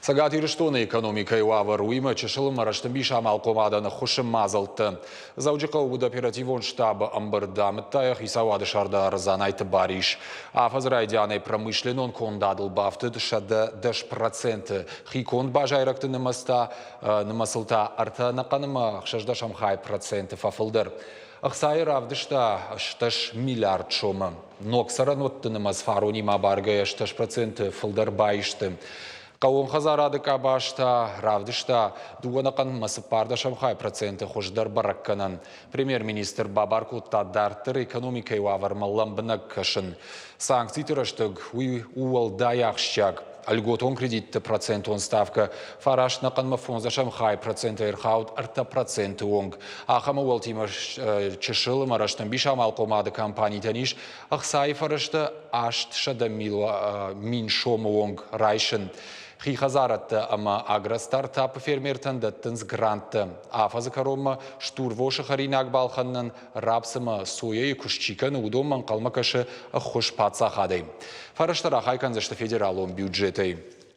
Сагат ирыштоны экономика юавар уйма чешылым араштымбиша малкомаданы хушым мазылты. Заужыка убуд оперативон штаба амбардамыттаях исавады шарда арзанайты бариш. А фазрайдяны промышленон кондадыл бафты дышады 10%. Хиконд бажайракты намасылта арта нақаныма хшажда шамхай проценты фафылдыр. Ақсайыр авдышта 6 миллиард шомы. Ноксаран оттынымаз фаронима баргая 6% фылдыр байышты. Қауын қазарады кабашта, равдышта, дуғанақын масыпарда шамхай проценты хождар баракканан. Премьер-министр Бабар Куттадартыр экономикай вавармаллам бінак кашын. Санкций тұрыштыг уалдай ақшчак. Альготон кредитті процентон ставка. Фараш нақанма фонза шамхай проценты ирхаут арта проценты онг. Ахама уалтима чешылым араштан бишам алқомады компаний таниш. Ақсай фарашты ашт шада мин шомы онг райшын. Хихазаратты ама агростартапы фермертен даттынз грантты. Афазы карома штурвошы харинак балханнан рапсыма соя и кушчиканы удоман қалмакашы хуш патса хадей. Фараштара хайканзашты федералон бюджеты.